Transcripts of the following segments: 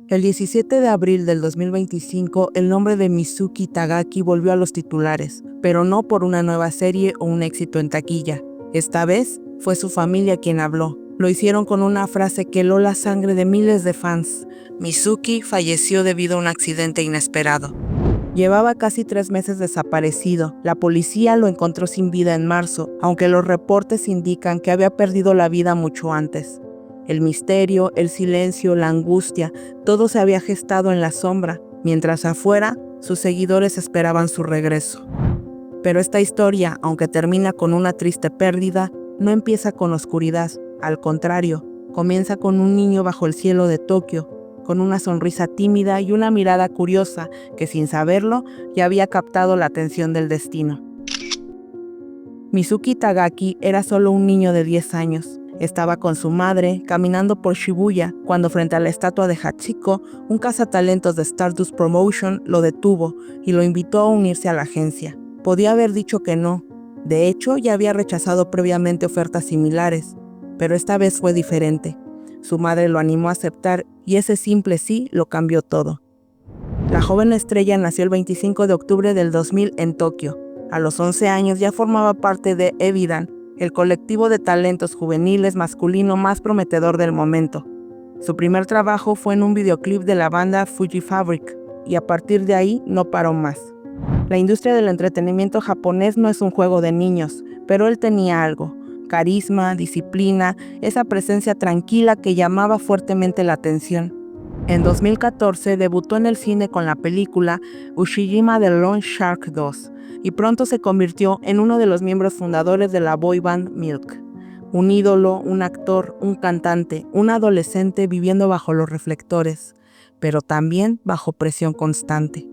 El 17 de abril del 2025, el nombre de Mizuki Itagaki volvió a los titulares, pero no por una nueva serie o un éxito en taquilla. Esta vez fue su familia quien habló. Lo hicieron con una frase que heló la sangre de miles de fans. Mizuki falleció debido a un accidente inesperado. Llevaba casi 3 meses desaparecido. La policía lo encontró sin vida en marzo, aunque los reportes indican que había perdido la vida mucho antes. El misterio, el silencio, la angustia, todo se había gestado en la sombra, mientras afuera, sus seguidores esperaban su regreso. Pero esta historia, aunque termina con una triste pérdida, no empieza con oscuridad. Al contrario, comienza con un niño bajo el cielo de Tokio, con una sonrisa tímida y una mirada curiosa que, sin saberlo, ya había captado la atención del destino. Mizuki Itagaki era solo un niño de 10 años. Estaba con su madre, caminando por Shibuya, cuando frente a la estatua de Hachiko, un cazatalentos de Stardust Promotion lo detuvo y lo invitó a unirse a la agencia. Podía haber dicho que no. De hecho, ya había rechazado previamente ofertas similares, pero esta vez fue diferente. Su madre lo animó a aceptar y ese simple sí lo cambió todo. La joven estrella nació el 25 de octubre del 2000 en Tokio. A los 11 años ya formaba parte de Evidan, el colectivo de talentos juveniles masculino más prometedor del momento. Su primer trabajo fue en un videoclip de la banda Fuji Fabric, y a partir de ahí no paró más. La industria del entretenimiento japonés no es un juego de niños, pero él tenía algo: carisma, disciplina, esa presencia tranquila que llamaba fuertemente la atención. En 2014 debutó en el cine con la película Ushijima The Loan Shark 2 y pronto se convirtió en uno de los miembros fundadores de la boy band Milk. Un ídolo, un actor, un cantante, un adolescente viviendo bajo los reflectores, pero también bajo presión constante.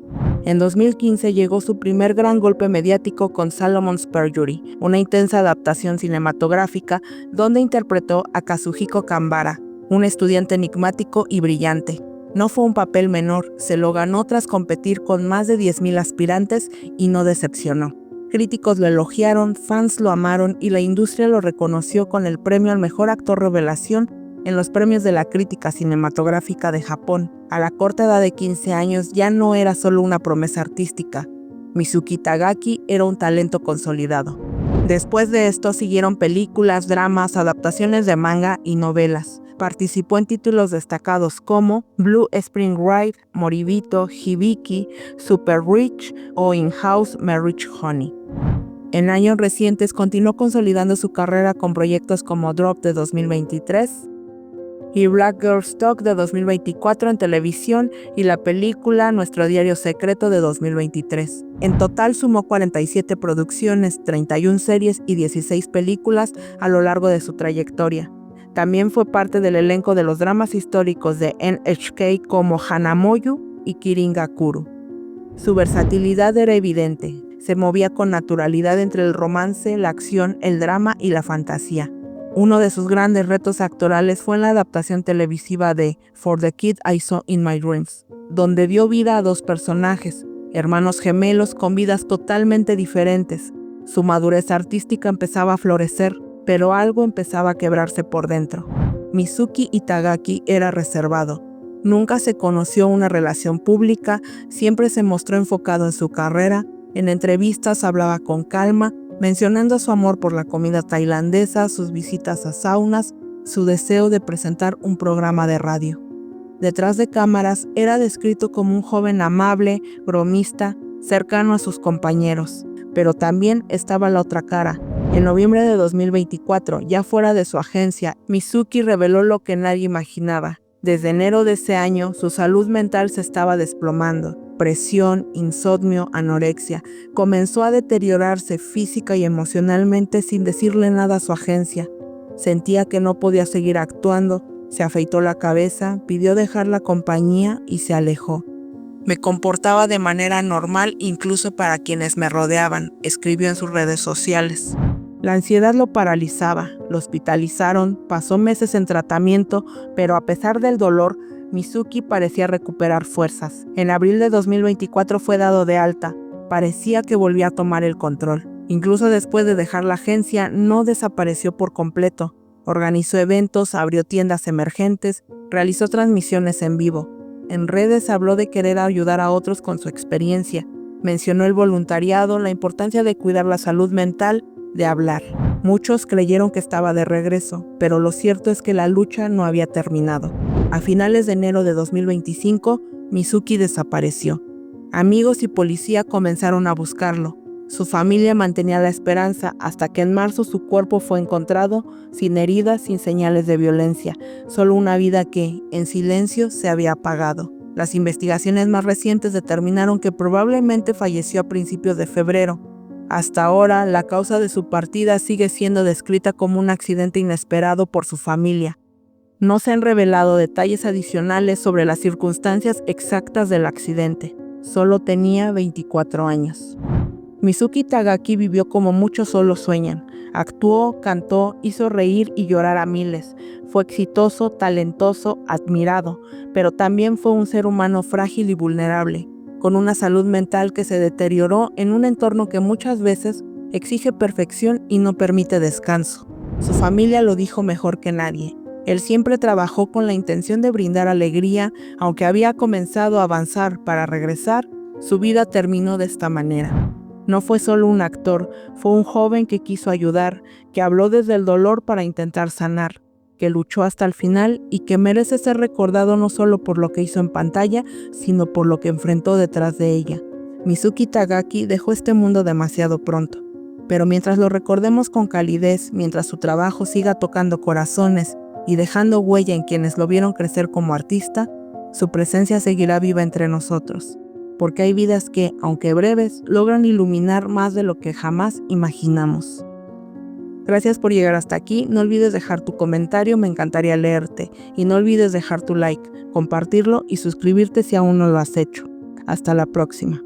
En 2015 llegó su primer gran golpe mediático con Salomon's Perjury, una intensa adaptación cinematográfica donde interpretó a Kazuhiko Kambara, un estudiante enigmático y brillante. No fue un papel menor, se lo ganó tras competir con más de 10,000 aspirantes y no decepcionó. Críticos lo elogiaron, fans lo amaron y la industria lo reconoció con el premio al mejor actor revelación en los premios de la crítica cinematográfica de Japón. A la corta edad de 15 años ya no era solo una promesa artística. Mizuki Itagaki era un talento consolidado. Después de esto siguieron películas, dramas, adaptaciones de manga y novelas. Participó en títulos destacados como Blue Spring Ride, Moribito, Hibiki, Super Rich o In-House Marriage Honey. En años recientes continuó consolidando su carrera con proyectos como Drop de 2023 y Black Girls Talk de 2024 en televisión y la película Nuestro Diario Secreto de 2023. En total sumó 47 producciones, 31 series y 16 películas a lo largo de su trayectoria. También fue parte del elenco de los dramas históricos de NHK como Hanamoyu y Kirin-Gakuru. Su versatilidad era evidente, se movía con naturalidad entre el romance, la acción, el drama y la fantasía. Uno de sus grandes retos actorales fue en la adaptación televisiva de For the Kid I Saw in My Dreams, donde dio vida a 2 personajes, hermanos gemelos con vidas totalmente diferentes. Su madurez artística empezaba a florecer, pero algo empezaba a quebrarse por dentro. Mizuki Itagaki era reservado. Nunca se conoció una relación pública, siempre se mostró enfocado en su carrera. En entrevistas hablaba con calma, mencionando su amor por la comida tailandesa, sus visitas a saunas, su deseo de presentar un programa de radio. Detrás de cámaras era descrito como un joven amable, bromista, cercano a sus compañeros. Pero también estaba la otra cara. En noviembre de 2024, ya fuera de su agencia, Mizuki reveló lo que nadie imaginaba. Desde enero de ese año, su salud mental se estaba desplomando. Presión, insomnio, anorexia. Comenzó a deteriorarse física y emocionalmente sin decirle nada a su agencia. Sentía que no podía seguir actuando, se afeitó la cabeza, pidió dejar la compañía y se alejó. Me comportaba de manera normal incluso para quienes me rodeaban, escribió en sus redes sociales. La ansiedad lo paralizaba, lo hospitalizaron, pasó meses en tratamiento, pero a pesar del dolor, Mizuki parecía recuperar fuerzas. En abril de 2024 fue dado de alta, parecía que volvía a tomar el control. Incluso después de dejar la agencia, no desapareció por completo. Organizó eventos, abrió tiendas emergentes, realizó transmisiones en vivo. En redes habló de querer ayudar a otros con su experiencia. Mencionó el voluntariado, la importancia de cuidar la salud mental, de hablar. Muchos creyeron que estaba de regreso, pero lo cierto es que la lucha no había terminado. A finales de enero de 2025, Mizuki desapareció. Amigos y policía comenzaron a buscarlo. Su familia mantenía la esperanza hasta que en marzo su cuerpo fue encontrado, sin heridas, sin señales de violencia, solo una vida que, en silencio, se había apagado. Las investigaciones más recientes determinaron que probablemente falleció a principios de febrero. Hasta ahora, la causa de su partida sigue siendo descrita como un accidente inesperado por su familia. No se han revelado detalles adicionales sobre las circunstancias exactas del accidente. Solo tenía 24 años. Mizuki Tagaki vivió como muchos solo sueñan. Actuó, cantó, hizo reír y llorar a miles. Fue exitoso, talentoso, admirado, pero también fue un ser humano frágil y vulnerable, con una salud mental que se deterioró en un entorno que muchas veces exige perfección y no permite descanso. Su familia lo dijo mejor que nadie. Él siempre trabajó con la intención de brindar alegría, aunque había comenzado a avanzar para regresar, su vida terminó de esta manera. No fue solo un actor, fue un joven que quiso ayudar, que habló desde el dolor para intentar sanar, que luchó hasta el final y que merece ser recordado no solo por lo que hizo en pantalla, sino por lo que enfrentó detrás de ella. Mizuki Tagaki dejó este mundo demasiado pronto, pero mientras lo recordemos con calidez, mientras su trabajo siga tocando corazones y dejando huella en quienes lo vieron crecer como artista, su presencia seguirá viva entre nosotros. Porque hay vidas que, aunque breves, logran iluminar más de lo que jamás imaginamos. Gracias por llegar hasta aquí, no olvides dejar tu comentario, me encantaría leerte, y no olvides dejar tu like, compartirlo y suscribirte si aún no lo has hecho. Hasta la próxima.